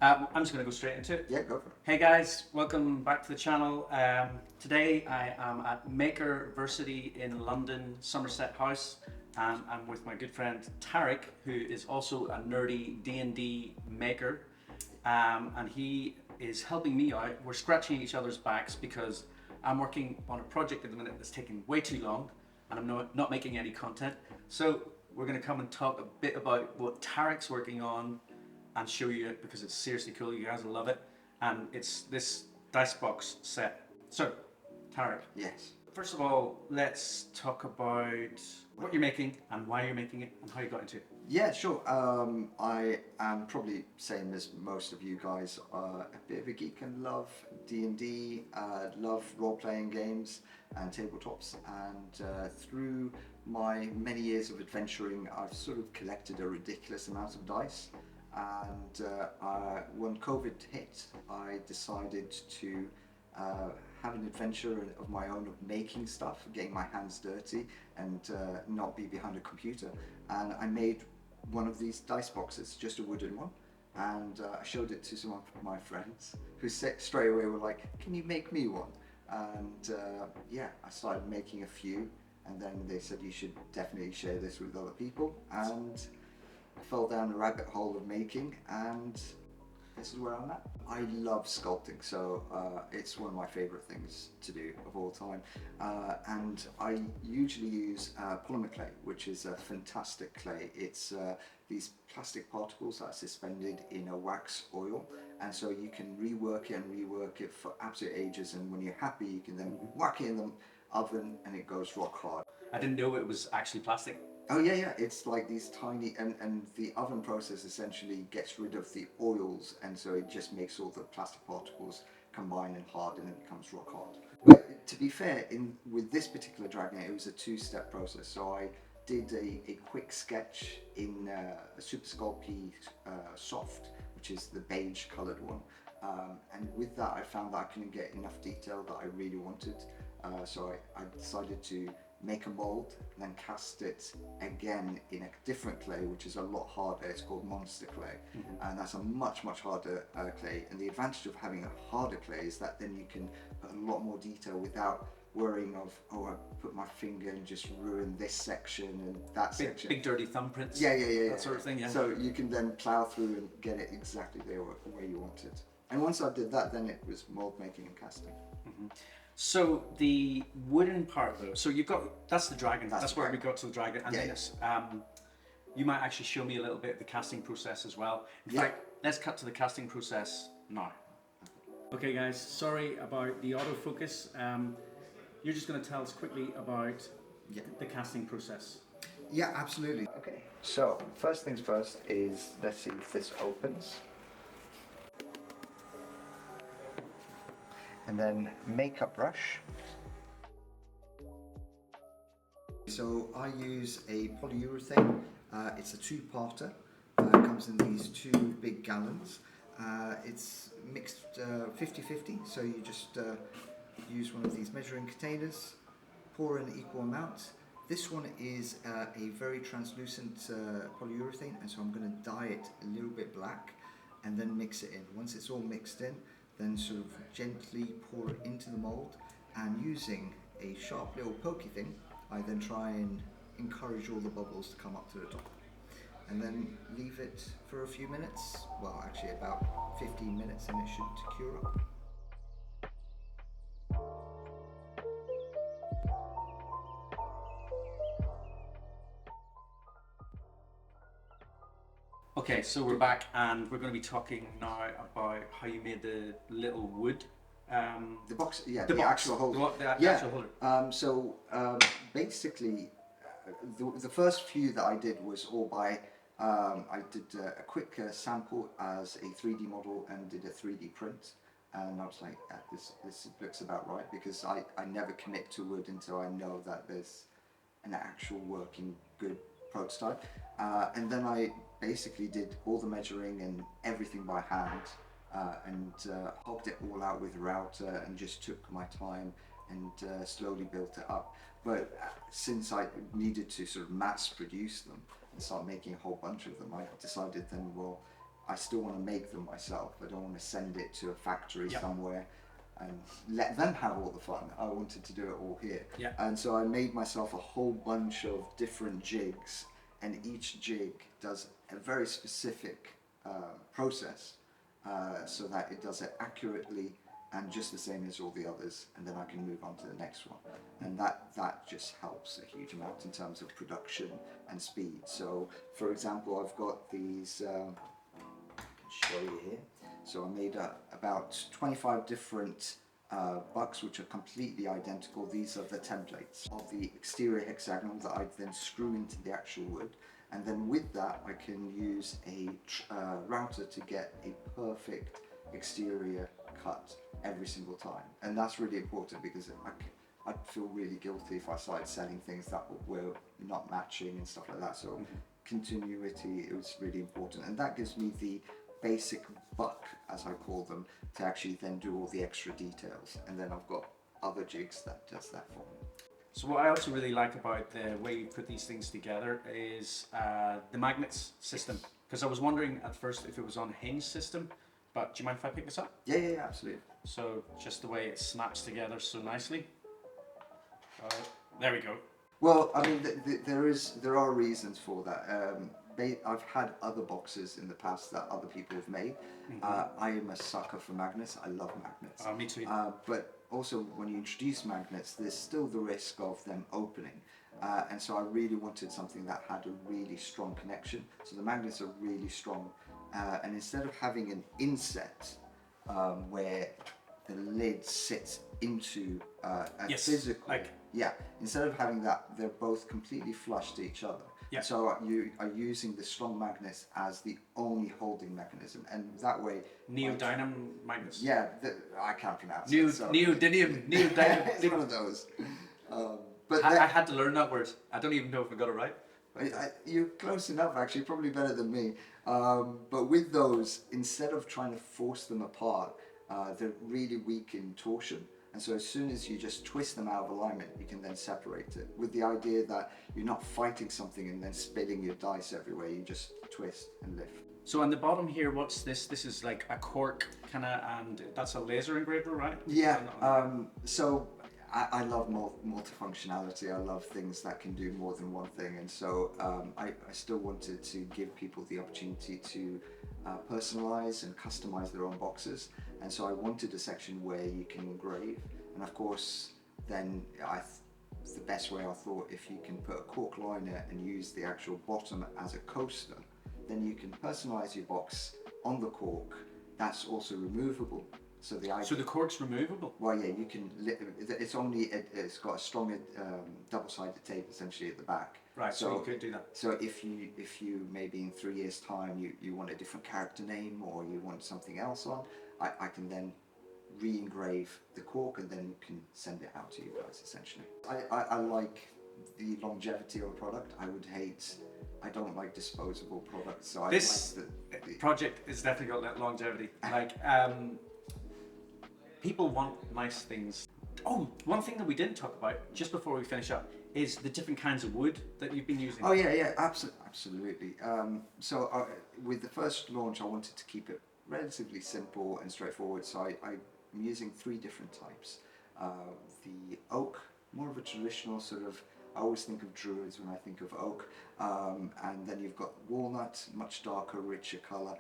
I'm just going to go straight into it. Yeah, go for it. Hey guys, welcome back to the channel. Today I am at Makerversity in London, Somerset House. I'm with my good friend Tariq, who is also a nerdy D&D maker. And he is helping me out. We're scratching each other's backs because I'm working on a project at the minute that's taking way too long and I'm not making any content. So we're going to come and talk a bit about what Tariq's working on and show you it because it's seriously cool. You guys will love it. And it's this dice box set. So, Tariq. Yes. First of all, let's talk about what you're making and why you're making it and how you got into it. Yeah, sure. I am probably same as most of you guys. A bit of a geek and love D&D, love role-playing games and tabletops. And through my many years of adventuring, I've sort of collected a ridiculous amount of dice. And when COVID hit, I decided to have an adventure of my own of making stuff, getting my hands dirty and not be behind a computer. And I made one of these dice boxes, just a wooden one. And I showed it to some of my friends who straight away were like, can you make me one? And yeah, I started making a few. And then they said, you should definitely share this with other people. And I fell down a rabbit hole of making, and this is where I'm at. I love sculpting, so it's one of my favorite things to do of all time. And I usually use polymer clay, which is a fantastic clay. It's these plastic particles that are suspended in a wax oil, and so you can rework it for absolute ages, and when you're happy you can then whack it in the oven and it goes rock hard. I didn't know it was actually plastic. Oh yeah, it's like these tiny, and the oven process essentially gets rid of the oils, and so it just makes all the plastic particles combine and harden and it becomes rock hard. But to be fair, with this particular dragon, it was a two-step process. So I did a quick sketch in a Super Sculpey soft, which is the beige coloured one. And with that, I found that I couldn't get enough detail that I really wanted. So I decided to make a mold, then cast it again in a different clay, which is a lot harder. It's called monster clay, and that's a much harder clay. And the advantage of having a harder clay is that then you can put a lot more detail without worrying of, oh, I put my finger and just ruin this section and that section. Big dirty thumbprints. Yeah. That sort of thing, yeah. So you can then plow through and get it exactly the way you want it. And once I did that, then it was mold making and casting. So the wooden part though, so you've got, that's the dragon, that's where we got to the dragon, and then it's, you might actually show me a little bit of the casting process as well. In fact, let's cut to the casting process now. Okay guys, sorry about the autofocus. You're just going to tell us quickly about the casting process. Yeah, absolutely. Okay, so first things first is, let's see if this opens. And then makeup brush. So I use a polyurethane. It's a two-parter. It comes in these two big gallons. It's mixed 50-50, so you just use one of these measuring containers, pour in equal amounts. This one is a very translucent polyurethane, and so I'm going to dye it a little bit black and then mix it in. Once it's all mixed in, then sort of gently pour it into the mold, and using a sharp little pokey thing, I then try and encourage all the bubbles to come up to the top. And then leave it for a few minutes, well actually about 15 minutes, and it should cure up. Okay, so we're back and we're going to be talking now about how you made the little wood. The box, yeah, the the box, actual holder. The actual holder. Basically, the first few that I did was all by, I did a quick sample as a 3D model and did a 3D print. And I was like, this looks about right, because I never commit to wood until I know that there's an actual working good prototype. And then I basically did all the measuring and everything by hand, and hogged it all out with a router and just took my time and slowly built it up. But since I needed to sort of mass produce them and start making a whole bunch of them, I decided then, well, I still want to make them myself. I don't want to send it to a factory Yep. somewhere and let them have all the fun. I wanted to do it all here. Yeah. And so I made myself a whole bunch of different jigs, and each jig does a very specific process so that it does it accurately and just the same as all the others, and then I can move on to the next one. And that just helps a huge amount in terms of production and speed. So for example, I've got these, I can show you here. So I made about 25 different bucks which are completely identical. These are the templates of the exterior hexagonal that I then screw into the actual wood. And then with that I can use a router to get a perfect exterior cut every single time. And that's really important because I'd feel really guilty if I started selling things that were not matching and stuff like that. So continuity is really important, and that gives me the basic buck, as I call them, to actually then do all the extra details. And then I've got other jigs that does that for me. So what I also really like about the way you put these things together is the magnets system. Because I was wondering at first if it was on hinge system, but do you mind if I pick this up? Yeah, absolutely. So just the way it snaps together so nicely. There we go. Well, I mean, there are reasons for that. I've had other boxes in the past that other people have made. I am a sucker for magnets. I love magnets. Me too. But also, when you introduce magnets, there's still the risk of them opening. And so I really wanted something that had a really strong connection. So the magnets are really strong. And instead of having an inset where the lid sits into a physical... Yeah, instead of having that, they're both completely flush to each other. Yeah. So you are using the strong magnets as the only holding mechanism, and that way... Neodymium magnets. Yeah, I can't pronounce it. Neodymium. It's one of those. But I had to learn that word. I don't even know if I got it right. You're close enough, actually, probably better than me. But with those, instead of trying to force them apart, they're really weak in torsion. And so as soon as you just twist them out of alignment, you can then separate it, with the idea that you're not fighting something and then spilling your dice everywhere. You just twist and lift. So on the bottom here, what's this? This is like a cork kind of, and that's a laser engraver, right? Yeah. So I love multifunctionality. I love things that can do more than one thing, and so I still wanted to give people the opportunity to personalize and customize their own boxes. And so I wanted a section where you can engrave, and of course then the best way I thought, if you can put a cork liner and use the actual bottom as a coaster, then you can personalize your box on the cork. That's also removable. So the cork's removable? Well, yeah, you can. It's got a strong double-sided tape essentially at the back. Right. So you could do that. So if you maybe in 3 years' time you want a different character name, or you want something else on, I can then re-engrave the cork and then you can send it out to you guys essentially. I like the longevity of a product. I don't like disposable products. So This project has definitely got longevity. Like. People want nice things. Oh, one thing that we didn't talk about just before we finish up is the different kinds of wood that you've been using. Oh yeah, absolutely. So with the first launch, I wanted to keep it relatively simple and straightforward. So I'm using 3 different types. The oak, more of a traditional sort of. I always think of druids when I think of oak, and then you've got walnut, much darker, richer color.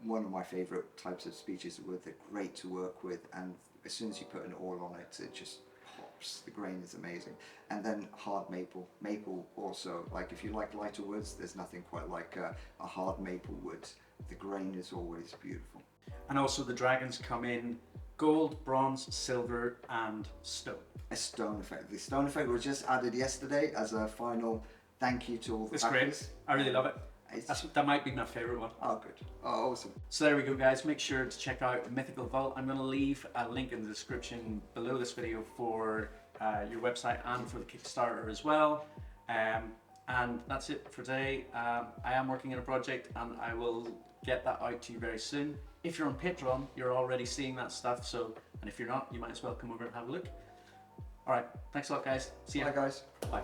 One of my favourite types of species of wood. They're great to work with, and as soon as you put an oil on it, it just pops. The grain is amazing. And then hard maple. Maple also, like if you like lighter woods, there's nothing quite like a hard maple wood. The grain is always beautiful. And also the dragons come in gold, bronze, silver, and stone. A stone effect. The stone effect was just added yesterday as a final thank you to all the backers. It's great. I really love it. That might be my favourite one. Oh, good. Oh, awesome. So there we go, guys. Make sure to check out Mythical Vault. I'm going to leave a link in the description below this video for your website and for the Kickstarter as well. And that's it for today. I am working on a project and I will get that out to you very soon. If you're on Patreon, you're already seeing that stuff. So, and if you're not, you might as well come over and have a look. All right. Thanks a lot, guys. See you. Bye, guys. Bye.